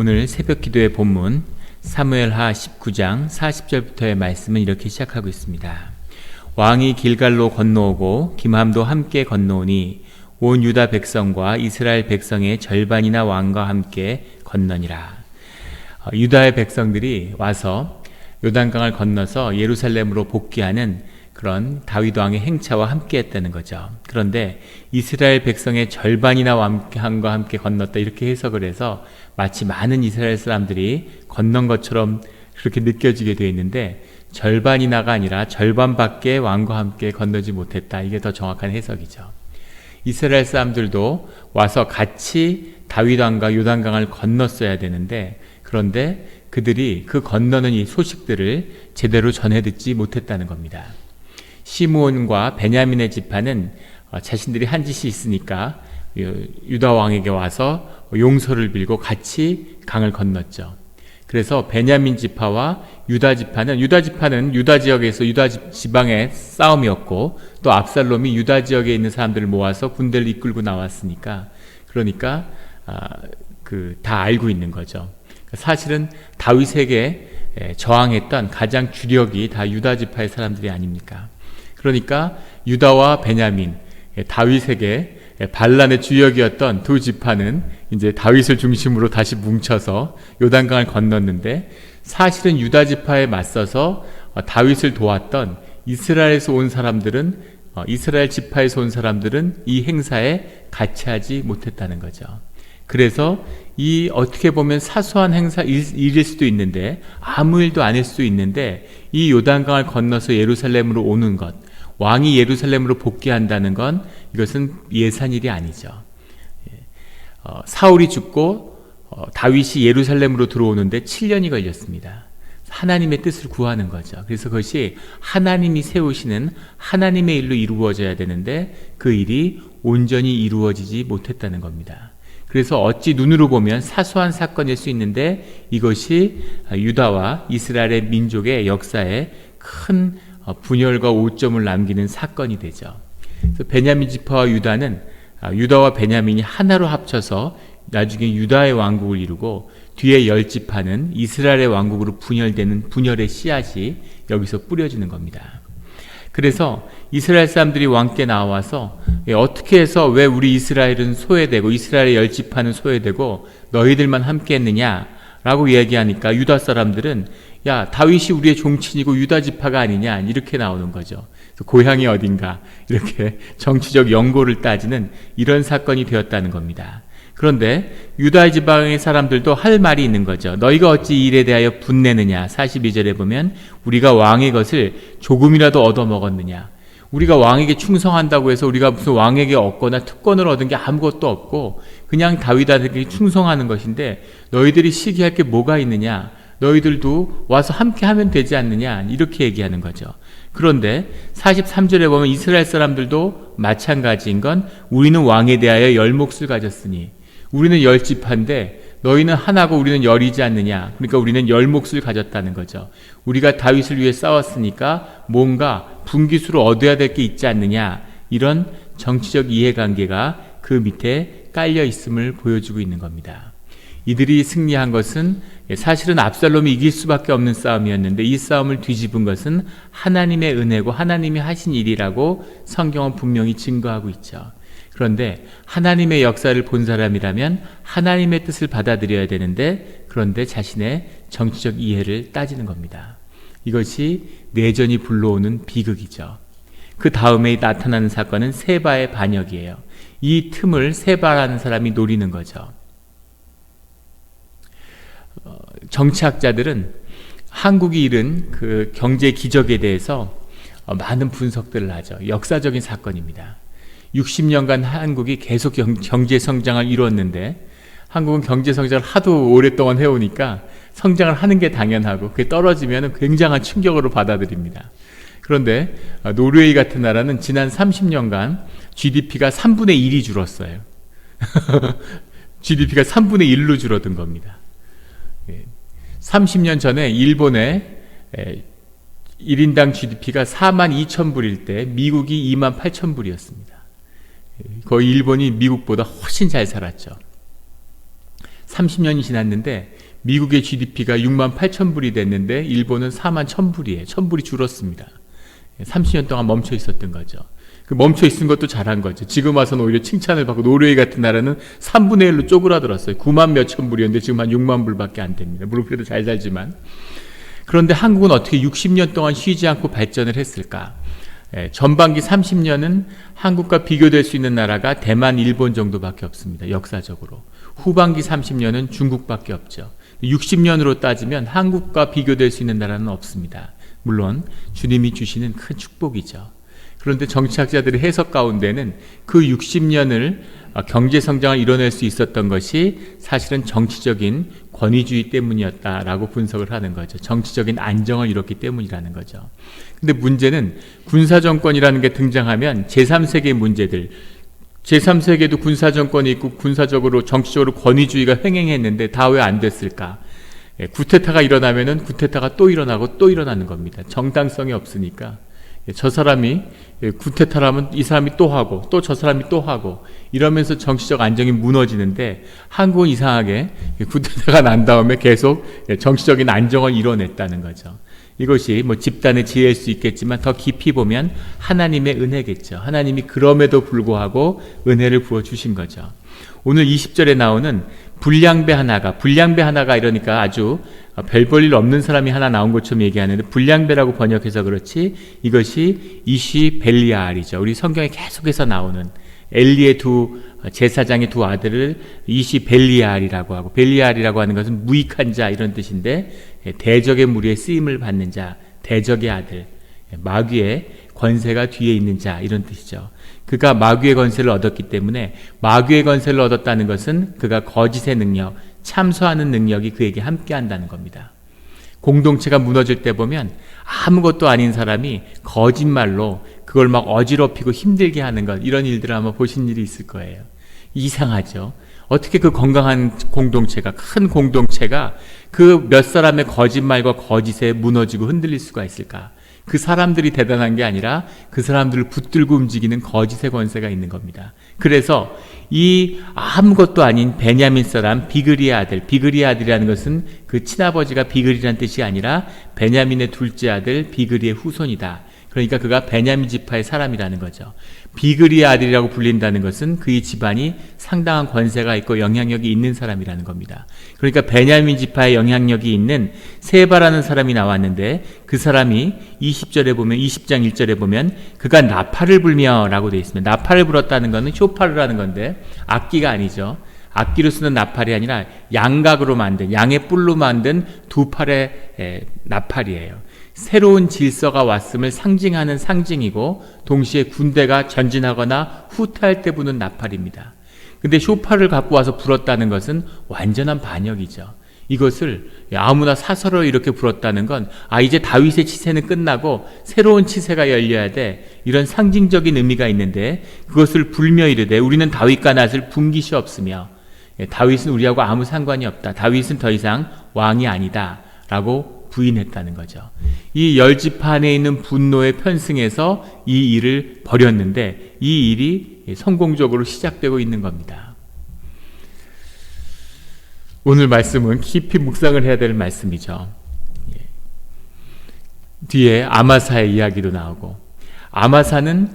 오늘 새벽 기도의 본문 사무엘하 19장 40절부터의 말씀은 이렇게 시작하고 있습니다. 왕이 길갈로 건너오고 김함도 함께 건너오니 온 유다 백성과 이스라엘 백성의 절반이나 왕과 함께 건너니라. 유다의 백성들이 와서 요단강을 건너서 예루살렘으로 복귀하는 그런 다윗 왕의 행차와 함께 했다는 거죠. 그런데 이스라엘 백성의 절반이나 왕과 함께 건넜다 이렇게 해석을 해서 마치 많은 이스라엘 사람들이 건넌 것처럼 그렇게 느껴지게 되어 있는데, 절반이나가 아니라 절반밖에 왕과 함께 건너지 못했다, 이게 더 정확한 해석이죠. 이스라엘 사람들도 와서 같이 다윗 왕과 요단강을 건넜어야 되는데, 그런데 그들이 그 건너는 이 소식들을 제대로 전해 듣지 못했다는 겁니다. 시므온과 베냐민의 지파는 자신들이 한 짓이 있으니까 유다 왕에게 와서 용서를 빌고 같이 강을 건넜죠. 그래서 베냐민 지파와 유다 지파는 유다 지역에서 유다 지방의 싸움이었고, 또 압살롬이 유다 지역에 있는 사람들을 모아서 군대를 이끌고 나왔으니까, 그러니까 다 알고 있는 거죠. 사실은 다윗에게 저항했던 가장 주력이 다 유다 지파의 사람들이 아닙니까? 그러니까 유다와 베냐민, 다윗에게 반란의 주역이었던 두 지파는 이제 다윗을 중심으로 다시 뭉쳐서 요단강을 건넜는데, 사실은 유다 지파에 맞서서 다윗을 도왔던 이스라엘 지파에서 온 사람들은 이 행사에 같이 하지 못했다는 거죠. 그래서 이 어떻게 보면 사소한 일일 수도 있는데, 아무 일도 아닐 수도 있는데, 이 요단강을 건너서 예루살렘으로 오는 것, 왕이 예루살렘으로 복귀한다는 건 이것은 예산일이 아니죠. 사울이 죽고 다윗이 예루살렘으로 들어오는데 7년이 걸렸습니다. 하나님의 뜻을 구하는 거죠. 그래서 그것이 하나님이 세우시는 하나님의 일로 이루어져야 되는데, 그 일이 온전히 이루어지지 못했다는 겁니다. 그래서 어찌 눈으로 보면 사소한 사건일 수 있는데, 이것이 유다와 이스라엘의 민족의 역사에 큰 분열과 오점을 남기는 사건이 되죠. 그래서 베냐민 지파와 유다와 베냐민이 하나로 합쳐서 나중에 유다의 왕국을 이루고, 뒤에 10지파는 이스라엘의 왕국으로 분열되는 분열의 씨앗이 여기서 뿌려지는 겁니다. 그래서 이스라엘 사람들이 왕께 나와서 어떻게 해서 왜 우리 이스라엘은 소외되고 이스라엘의 10지파는 소외되고 너희들만 함께 했느냐 라고 얘기하니까, 유다 사람들은 야, 다윗이 우리의 종친이고 유다 지파가 아니냐, 이렇게 나오는 거죠. 고향이 어딘가, 이렇게 정치적 연고를 따지는 이런 사건이 되었다는 겁니다. 그런데 유다 지방의 사람들도 할 말이 있는 거죠. 너희가 어찌 이 일에 대하여 분내느냐. 42절에 보면 우리가 왕의 것을 조금이라도 얻어먹었느냐. 우리가 왕에게 충성한다고 해서 우리가 무슨 왕에게 얻거나 특권을 얻은 게 아무것도 없고 그냥 다윗에게 충성하는 것인데, 너희들이 시기할 게 뭐가 있느냐, 너희들도 와서 함께 하면 되지 않느냐, 이렇게 얘기하는 거죠. 그런데 43절에 보면 이스라엘 사람들도 마찬가지인 건, 우리는 왕에 대하여 10몫을 가졌으니, 우리는 10지파인데 너희는 하나고 우리는 10이지 않느냐. 그러니까 우리는 10몫을 가졌다는 거죠. 우리가 다윗을 위해 싸웠으니까 뭔가 분깃으로 얻어야 될 게 있지 않느냐, 이런 정치적 이해관계가 그 밑에 깔려 있음을 보여주고 있는 겁니다. 이들이 승리한 것은 사실은 압살롬이 이길 수밖에 없는 싸움이었는데, 이 싸움을 뒤집은 것은 하나님의 은혜고 하나님이 하신 일이라고 성경은 분명히 증거하고 있죠. 그런데 하나님의 역사를 본 사람이라면 하나님의 뜻을 받아들여야 되는데, 그런데 자신의 정치적 이해를 따지는 겁니다. 이것이 내전이 불러오는 비극이죠. 그 다음에 나타나는 사건은 세바의 반역이에요. 이 틈을 세바라는 사람이 노리는 거죠. 정치학자들은 한국이 이룬 그 경제 기적에 대해서 많은 분석들을 하죠. 역사적인 사건입니다. 60년간 한국이 계속 경제 성장을 이루었는데, 한국은 경제 성장을 하도 오랫동안 해오니까 성장을 하는 게 당연하고, 그게 떨어지면 굉장한 충격으로 받아들입니다. 그런데 노르웨이 같은 나라는 지난 30년간 GDP가 3분의 1이 줄었어요. GDP가 3분의 1로 줄어든 겁니다. 30년 전에 일본의 1인당 GDP가 42,000불일 때 미국이 28,000불이었습니다. 거의 일본이 미국보다 훨씬 잘 살았죠. 30년이 지났는데 미국의 GDP가 6만 8천 불이 됐는데 일본은 4만 1천 불이에요. 1천 불이 줄었습니다. 30년 동안 멈춰 있었던 거죠. 그 멈춰 있은 것도 잘한 거죠. 지금 와서는 오히려 칭찬을 받고 노르웨이 같은 나라는 3분의 1로 쪼그라들었어요. 9만 몇천 불이었는데 지금 한 6만 불밖에 안 됩니다. 물론 그래도 잘 살지만. 그런데 한국은 어떻게 60년 동안 쉬지 않고 발전을 했을까? 전반기 30년은 한국과 비교될 수 있는 나라가 대만, 일본 정도밖에 없습니다. 역사적으로. 후반기 30년은 중국밖에 없죠. 60년으로 따지면 한국과 비교될 수 있는 나라는 없습니다. 물론 주님이 주시는 큰 축복이죠. 그런데 정치학자들의 해석 가운데는 그 60년을 경제 성장을 이뤄낼 수 있었던 것이 사실은 정치적인 권위주의 때문이었다라고 분석을 하는 거죠. 정치적인 안정을 이뤘기 때문이라는 거죠. 근데 문제는 군사정권이라는 게 등장하면 제3세계 문제들, 제3세계도 군사정권이 있고 군사적으로 정치적으로 권위주의가 횡행했는데 다 왜 안 됐을까? 쿠데타가 일어나면은 쿠데타가 또 일어나고 또 일어나는 겁니다. 정당성이 없으니까. 저 사람이 쿠데타를 하면 이 사람이 또 하고 또 저 사람이 또 하고 이러면서 정치적 안정이 무너지는데 한국은 이상하게 쿠데타가 난 다음에 계속 정치적인 안정을 이뤄냈다는 거죠. 이것이 뭐 집단의 지혜일 수 있겠지만 더 깊이 보면 하나님의 은혜겠죠. 하나님이 그럼에도 불구하고 은혜를 부어주신 거죠. 오늘 20절에 나오는 불량배 하나가 이러니까 아주 별 볼 일 없는 사람이 하나 나온 것처럼 얘기하는데 불량배라고 번역해서 그렇지 이것이 이시벨리알이죠. 우리 성경에 계속해서 나오는 엘리의 두 제사장의 두 아들을 이시벨리알이라고 하고 벨리알이라고 하는 것은 무익한 자 이런 뜻인데 대적의 무리에 쓰임을 받는 자, 대적의 아들, 마귀의 권세가 뒤에 있는 자 이런 뜻이죠. 그가 마귀의 권세를 얻었기 때문에 마귀의 권세를 얻었다는 것은 그가 거짓의 능력, 참소하는 능력이 그에게 함께 한다는 겁니다. 공동체가 무너질 때 보면 아무것도 아닌 사람이 거짓말로 그걸 막 어지럽히고 힘들게 하는 것 이런 일들을 아마 보신 일이 있을 거예요. 이상하죠. 어떻게 그 건강한 공동체가 큰 공동체가 그 몇 사람의 거짓말과 거짓에 무너지고 흔들릴 수가 있을까? 그 사람들이 대단한 게 아니라 그 사람들을 붙들고 움직이는 거짓의 권세가 있는 겁니다. 그래서 이 아무것도 아닌 베냐민 사람 비그리의 아들이라는 것은 그 친아버지가 비그리라는 뜻이 아니라 베냐민의 둘째 아들 비그리의 후손이다. 그러니까 그가 베냐민 지파의 사람이라는 거죠. 비그리의 아들이라고 불린다는 것은 그의 집안이 상당한 권세가 있고 영향력이 있는 사람이라는 겁니다. 그러니까 베냐민 지파의 영향력이 있는 세바라는 사람이 나왔는데 그 사람이 20장 1절에 보면 그가 나팔을 불며 라고 되어 있습니다. 나팔을 불었다는 것은 쇼파르라는 건데 악기가 아니죠. 악기로 쓰는 나팔이 아니라 양각으로 만든 양의 뿔로 만든 두 팔의 나팔이에요. 새로운 질서가 왔음을 상징하는 상징이고 동시에 군대가 전진하거나 후퇴할 때 부는 나팔입니다. 근데 쇼파를 갖고 와서 불었다는 것은 완전한 반역이죠. 이것을 아무나 사서로 이렇게 불었다는 건 이제 다윗의 치세는 끝나고 새로운 치세가 열려야 돼. 이런 상징적인 의미가 있는데 그것을 불며 이르되 우리는 다윗과 낫을 분 것이 없으며 다윗은 우리하고 아무 상관이 없다. 다윗은 더 이상 왕이 아니다. 라고 부인했다는 거죠. 이 열지파 안에 있는 분노의 편승에서 이 일을 벌였는데 이 일이 성공적으로 시작되고 있는 겁니다. 오늘 말씀은 깊이 묵상을 해야 될 말씀이죠. 뒤에 아마사의 이야기도 나오고 아마사는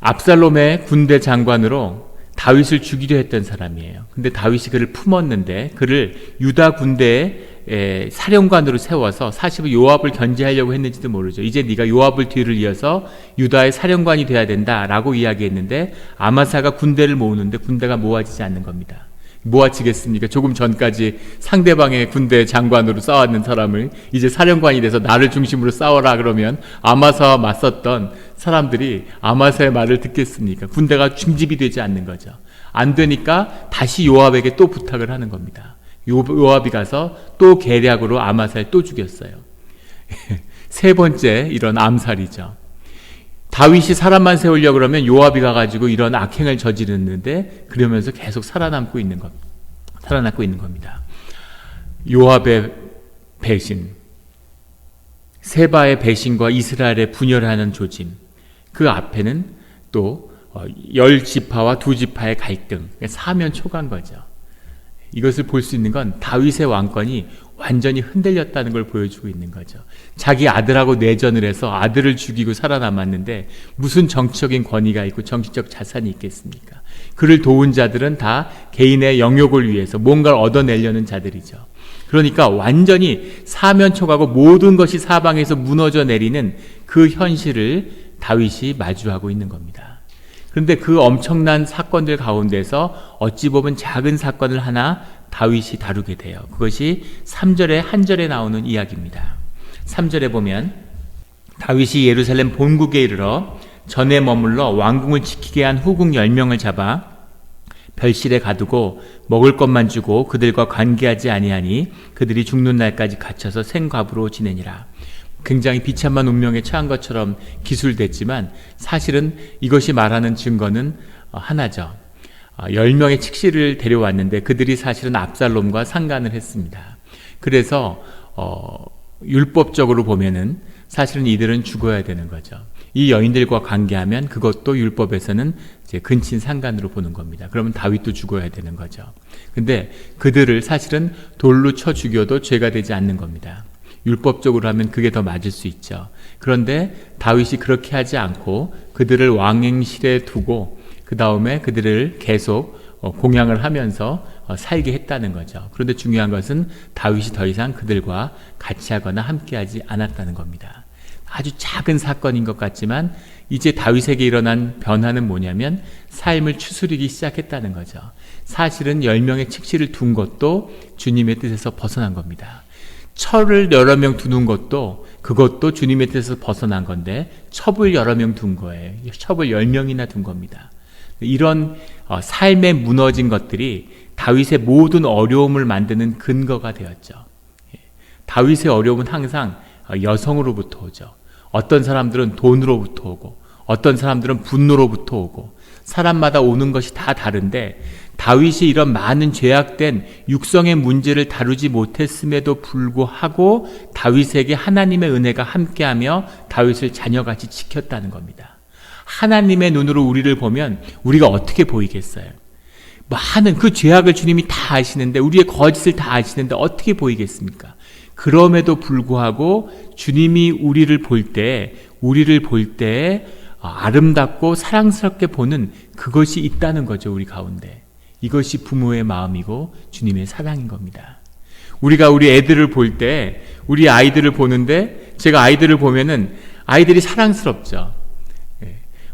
압살롬의 군대 장관으로 다윗을 죽이려 했던 사람이에요. 근데 다윗이 그를 품었는데 그를 유다 군대의 사령관으로 세워서 사실 요압을 견제하려고 했는지도 모르죠. 이제 네가 요압을 뒤를 이어서 유다의 사령관이 돼야 된다라고 이야기했는데 아마사가 군대를 모으는데 군대가 모아지지 않는 겁니다. 모아지겠습니까? 조금 전까지 상대방의 군대 장관으로 싸웠는 사람을 이제 사령관이 돼서 나를 중심으로 싸워라 그러면 아마사와 맞섰던 사람들이 아마사의 말을 듣겠습니까? 군대가 중집이 되지 않는 거죠. 안 되니까 다시 요압에게 또 부탁을 하는 겁니다. 요압이 가서 또 계략으로 아마사를 또 죽였어요. 세 번째 이런 암살이죠. 다윗이 사람만 세우려고 그러면 요압이 가가지고 이런 악행을 저지르는데 그러면서 계속 살아남고 있는 겁니다. 요압의 배신, 세바의 배신과 이스라엘의 분열하는 조짐, 그 앞에는 또 10지파와 2지파의 갈등, 사면 초간 거죠. 이것을 볼 수 있는 건 다윗의 왕권이 완전히 흔들렸다는 걸 보여주고 있는 거죠. 자기 아들하고 내전을 해서 아들을 죽이고 살아남았는데 무슨 정치적인 권위가 있고 정치적 자산이 있겠습니까? 그를 도운 자들은 다 개인의 영욕을 위해서 뭔가를 얻어내려는 자들이죠. 그러니까 완전히 사면초가고 모든 것이 사방에서 무너져 내리는 그 현실을 다윗이 마주하고 있는 겁니다. 그런데 그 엄청난 사건들 가운데서 어찌 보면 작은 사건을 하나 다윗이 다루게 돼요. 그것이 3절에 한 절에 나오는 이야기입니다. 3절에 보면 다윗이 예루살렘 본국에 이르러 전에 머물러 왕궁을 지키게 한 후궁 10명을 잡아 별실에 가두고 먹을 것만 주고 그들과 관계하지 아니하니 그들이 죽는 날까지 갇혀서 생과부로 지내니라. 굉장히 비참한 운명에 처한 것처럼 기술됐지만 사실은 이것이 말하는 증거는 하나죠. 10명의 칙시를 데려왔는데 그들이 사실은 압살롬과 상간을 했습니다. 그래서 율법적으로 보면은 사실은 이들은 죽어야 되는 거죠. 이 여인들과 관계하면 그것도 율법에서는 이제 근친 상간으로 보는 겁니다. 그러면 다윗도 죽어야 되는 거죠. 근데 그들을 사실은 돌로 쳐 죽여도 죄가 되지 않는 겁니다. 율법적으로 하면 그게 더 맞을 수 있죠. 그런데 다윗이 그렇게 하지 않고 그들을 왕행실에 두고 그 다음에 그들을 계속 공양을 하면서 살게 했다는 거죠. 그런데 중요한 것은 다윗이 더 이상 그들과 같이 하거나 함께하지 않았다는 겁니다. 아주 작은 사건인 것 같지만 이제 다윗에게 일어난 변화는 뭐냐면 삶을 추스리기 시작했다는 거죠. 사실은 10명의 칙시를 둔 것도 주님의 뜻에서 벗어난 겁니다. 철을 여러 명 두는 것도 그것도 주님의 뜻에서 벗어난 건데 첩을 여러 명 둔 거예요. 첩을 10명이나 둔 겁니다. 이런 삶에 무너진 것들이 다윗의 모든 어려움을 만드는 근거가 되었죠. 다윗의 어려움은 항상 여성으로부터 오죠. 어떤 사람들은 돈으로부터 오고 어떤 사람들은 분노로부터 오고 사람마다 오는 것이 다 다른데 다윗이 이런 많은 죄악된 육성의 문제를 다루지 못했음에도 불구하고 다윗에게 하나님의 은혜가 함께하며 다윗을 자녀같이 지켰다는 겁니다. 하나님의 눈으로 우리를 보면 우리가 어떻게 보이겠어요? 많은 그 죄악을 주님이 다 아시는데 우리의 거짓을 다 아시는데 어떻게 보이겠습니까? 그럼에도 불구하고 주님이 우리를 볼 때 아름답고 사랑스럽게 보는 그것이 있다는 거죠. 우리 가운데. 이것이 부모의 마음이고 주님의 사랑인 겁니다. 우리가 우리 애들을 볼 때 우리 아이들을 보는데 제가 아이들을 보면은 아이들이 사랑스럽죠.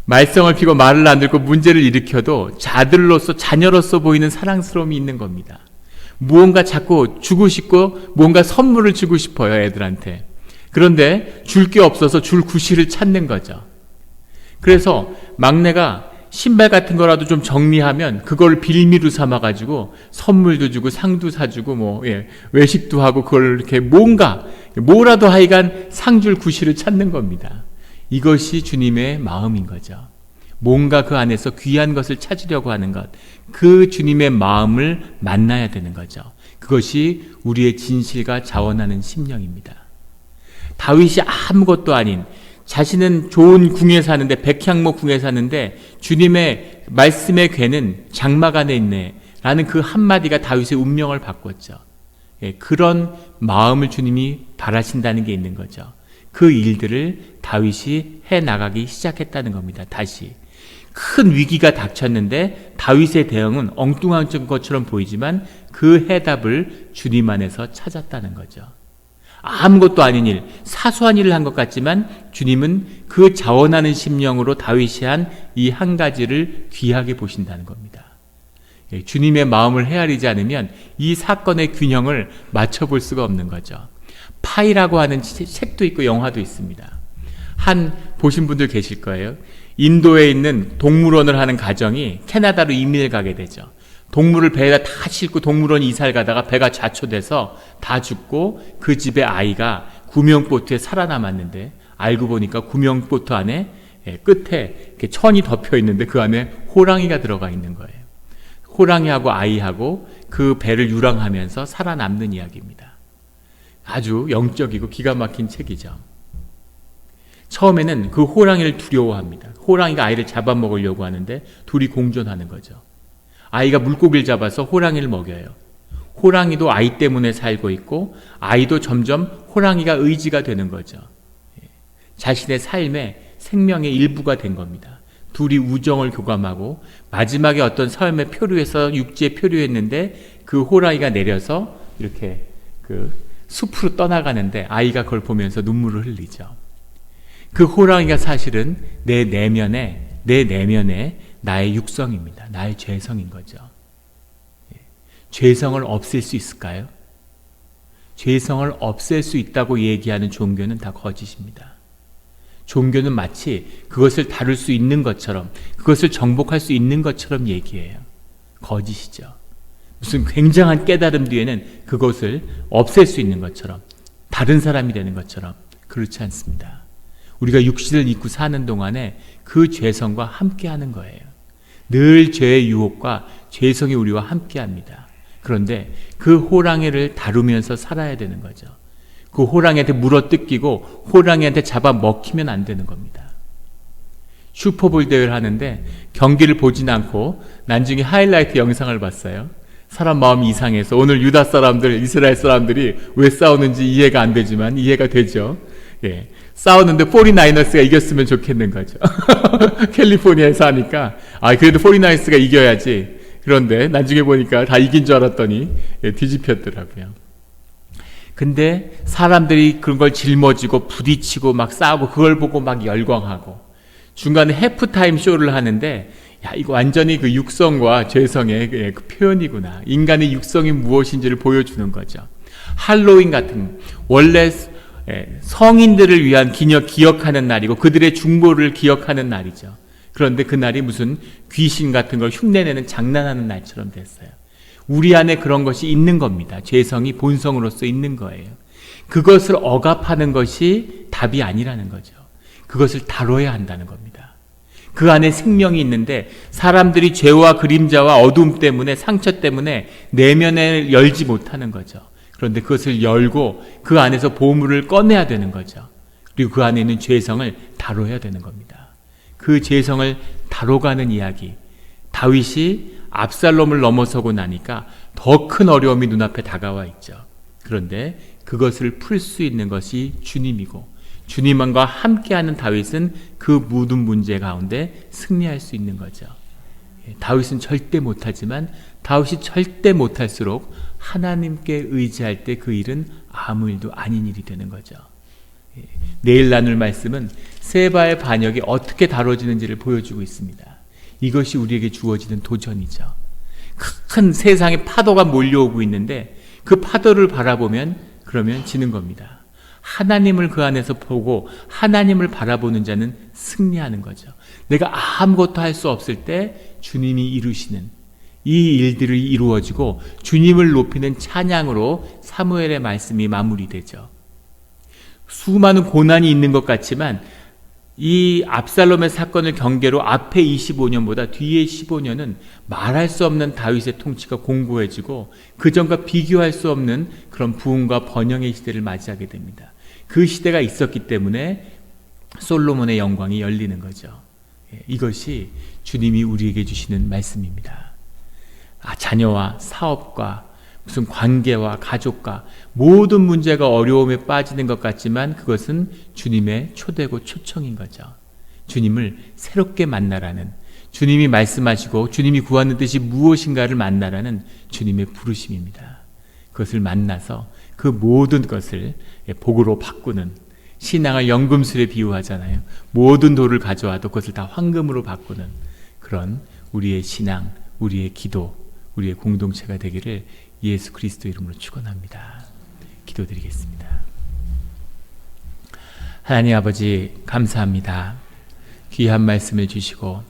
말썽을 피고 말을 안 듣고 문제를 일으켜도 자녀로서 보이는 사랑스러움이 있는 겁니다. 무언가 자꾸 주고 싶고 뭔가 선물을 주고 싶어요, 애들한테. 그런데 줄 게 없어서 줄 구실을 찾는 거죠. 그래서 막내가 신발 같은 거라도 좀 정리하면 그걸 빌미로 삼아가지고 선물도 주고 상도 사주고 외식도 하고 그걸 이렇게 뭐라도 하여간 상줄 구실을 찾는 겁니다. 이것이 주님의 마음인 거죠. 뭔가 그 안에서 귀한 것을 찾으려고 하는 것, 그 주님의 마음을 만나야 되는 거죠. 그것이 우리의 진실과 자원하는 심령입니다. 다윗이 아무것도 아닌 자신은 좋은 궁에 사는데 백향목 궁에 사는데 주님의 말씀의 괴는 장막 안에 있네 라는 그 한마디가 다윗의 운명을 바꿨죠. 그런 마음을 주님이 바라신다는 게 있는 거죠. 그 일들을 다윗이 해나가기 시작했다는 겁니다. 다시 큰 위기가 닥쳤는데 다윗의 대응은 엉뚱한 것처럼 보이지만 그 해답을 주님 안에서 찾았다는 거죠. 아무것도 아닌 일, 사소한 일을 한 것 같지만 주님은 그 자원하는 심령으로 다윗이 한 이 한 가지를 귀하게 보신다는 겁니다. 주님의 마음을 헤아리지 않으면 이 사건의 균형을 맞춰볼 수가 없는 거죠. 파이라고 하는 책도 있고 영화도 있습니다. 보신 분들 계실 거예요. 인도에 있는 동물원을 하는 가정이 캐나다로 이민을 가게 되죠. 동물을 배에다 다 싣고 동물원 이사를 가다가 배가 좌초돼서 다 죽고 그 집의 아이가 구명보트에 살아남았는데 알고 보니까 구명보트 안에 끝에 이렇게 천이 덮여 있는데 그 안에 호랑이가 들어가 있는 거예요. 호랑이하고 아이하고 그 배를 유랑하면서 살아남는 이야기입니다. 아주 영적이고 기가 막힌 책이죠. 처음에는 그 호랑이를 두려워합니다. 호랑이가 아이를 잡아먹으려고 하는데 둘이 공존하는 거죠. 아이가 물고기를 잡아서 호랑이를 먹여요. 호랑이도 아이 때문에 살고 있고 아이도 점점 호랑이가 의지가 되는 거죠. 자신의 삶의 생명의 일부가 된 겁니다. 둘이 우정을 교감하고 마지막에 어떤 삶의 표류에서 육지에 표류했는데 그 호랑이가 내려서 이렇게 그 숲으로 떠나가는데 아이가 그걸 보면서 눈물을 흘리죠. 그 호랑이가 사실은 내 내면에 나의 육성입니다. 나의 죄성인 거죠. 죄성을 없앨 수 있을까요? 죄성을 없앨 수 있다고 얘기하는 종교는 다 거짓입니다. 종교는 마치 그것을 다룰 수 있는 것처럼, 그것을 정복할 수 있는 것처럼 얘기해요. 거짓이죠. 무슨 굉장한 깨달음 뒤에는 그것을 없앨 수 있는 것처럼, 다른 사람이 되는 것처럼, 그렇지 않습니다. 우리가 육신을 입고 사는 동안에 그 죄성과 함께 하는 거예요. 늘 죄의 유혹과 죄성이 우리와 함께 합니다. 그런데 그 호랑이를 다루면서 살아야 되는 거죠. 그 호랑이한테 물어뜯기고 호랑이한테 잡아먹히면 안 되는 겁니다. 슈퍼볼 대회를 하는데 경기를 보진 않고 나중에 하이라이트 영상을 봤어요. 사람 마음이 이상해서 오늘 유다 사람들, 이스라엘 사람들이 왜 싸우는지 이해가 안 되지만 이해가 되죠. 예, 싸우는데 49ers가 이겼으면 좋겠는 거죠. 캘리포니아에서 하니까 그래도 49ers가 이겨야지. 그런데 나중에 보니까 다 이긴 줄 알았더니 뒤집혔더라고요. 근데 사람들이 그런 걸 짊어지고 부딪히고 막 싸우고 그걸 보고 막 열광하고 중간에 해프타임 쇼를 하는데 이거 완전히 그 육성과 죄성의 그 표현이구나. 인간의 육성이 무엇인지를 보여주는 거죠. 할로윈 같은 원래 성인들을 위한 기억하는 날이고 그들의 중보를 기억하는 날이죠. 그런데 그날이 무슨 귀신 같은 걸 흉내내는 장난하는 날처럼 됐어요. 우리 안에 그런 것이 있는 겁니다. 죄성이 본성으로서 있는 거예요. 그것을 억압하는 것이 답이 아니라는 거죠. 그것을 다뤄야 한다는 겁니다. 그 안에 생명이 있는데 사람들이 죄와 그림자와 어둠 때문에 상처 때문에 내면을 열지 못하는 거죠. 그런데 그것을 열고 그 안에서 보물을 꺼내야 되는 거죠. 그리고 그 안에 있는 죄성을 다뤄야 되는 겁니다. 그 죄성을 다뤄가는 이야기. 다윗이 압살롬을 넘어서고 나니까 더 큰 어려움이 눈앞에 다가와 있죠. 그런데 그것을 풀 수 있는 것이 주님이고 주님과 함께하는 다윗은 그 모든 문제 가운데 승리할 수 있는 거죠. 다윗은 절대 못하지만 다윗이 절대 못할수록 하나님께 의지할 때 그 일은 아무 일도 아닌 일이 되는 거죠. 내일 나눌 말씀은 세바의 반역이 어떻게 다뤄지는지를 보여주고 있습니다. 이것이 우리에게 주어지는 도전이죠. 큰 세상에 파도가 몰려오고 있는데 그 파도를 바라보면 그러면 지는 겁니다. 하나님을 그 안에서 보고 하나님을 바라보는 자는 승리하는 거죠. 내가 아무것도 할 수 없을 때 주님이 이루시는 이 일들이 이루어지고 주님을 높이는 찬양으로 사무엘의 말씀이 마무리되죠. 수많은 고난이 있는 것 같지만 이 압살롬의 사건을 경계로 앞에 25년보다 뒤에 15년은 말할 수 없는 다윗의 통치가 공고해지고 그전과 비교할 수 없는 그런 부흥과 번영의 시대를 맞이하게 됩니다. 그 시대가 있었기 때문에 솔로몬의 영광이 열리는 거죠. 이것이 주님이 우리에게 주시는 말씀입니다. 자녀와 사업과 무슨 관계와 가족과 모든 문제가 어려움에 빠지는 것 같지만 그것은 주님의 초대고 초청인 거죠. 주님을 새롭게 만나라는, 주님이 말씀하시고 주님이 구하는 뜻이 무엇인가를 만나라는 주님의 부르심입니다. 그것을 만나서 그 모든 것을 복으로 바꾸는, 신앙을 연금술에 비유하잖아요. 모든 돌을 가져와도 그것을 다 황금으로 바꾸는 그런 우리의 신앙, 우리의 기도, 우리의 공동체가 되기를 예수 그리스도 이름으로 축원합니다. 기도드리겠습니다. 하나님 아버지 감사합니다. 귀한 말씀을 주시고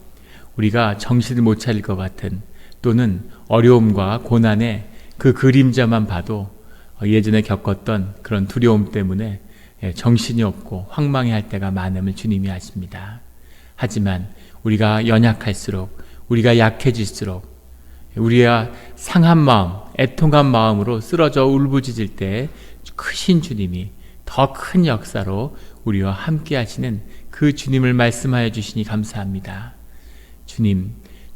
우리가 정신을 못 차릴 것 같은 또는 어려움과 고난의 그 그림자만 봐도 예전에 겪었던 그런 두려움 때문에 정신이 없고 황망해할 때가 많음을 주님이 아십니다. 하지만 우리가 연약할수록, 우리가 약해질수록 우리가 상한 마음, 애통한 마음으로 쓰러져 울부짖을 때 크신 주님이 더 큰 역사로 우리와 함께 하시는 그 그 주님을 말씀하여 주시니 감사합니다.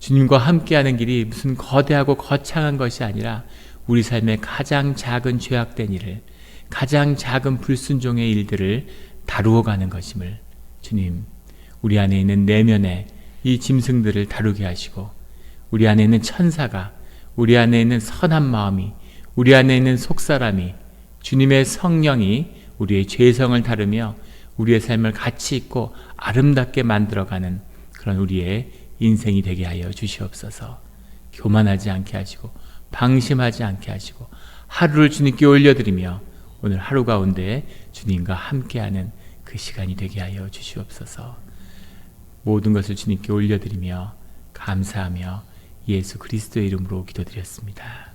주님과 함께하는 길이 무슨 거대하고 거창한 것이 아니라 우리 삶의 가장 작은 죄악된 일을, 가장 작은 불순종의 일들을 다루어 가는 것임을 주님, 우리 안에 있는 내면의 이 짐승들을 다루게 하시고, 우리 안에 있는 천사가, 우리 안에 있는 선한 마음이, 우리 안에 있는 속사람이, 주님의 성령이 우리의 죄성을 다루며 우리의 삶을 가치 있고 아름답게 만들어가는 그런 우리의 인생이 되게 하여 주시옵소서. 교만하지 않게 하시고 방심하지 않게 하시고 하루를 주님께 올려드리며 오늘 하루 가운데 주님과 함께하는 그 시간이 되게 하여 주시옵소서. 모든 것을 주님께 올려드리며 감사하며 예수 그리스도의 이름으로 기도드렸습니다.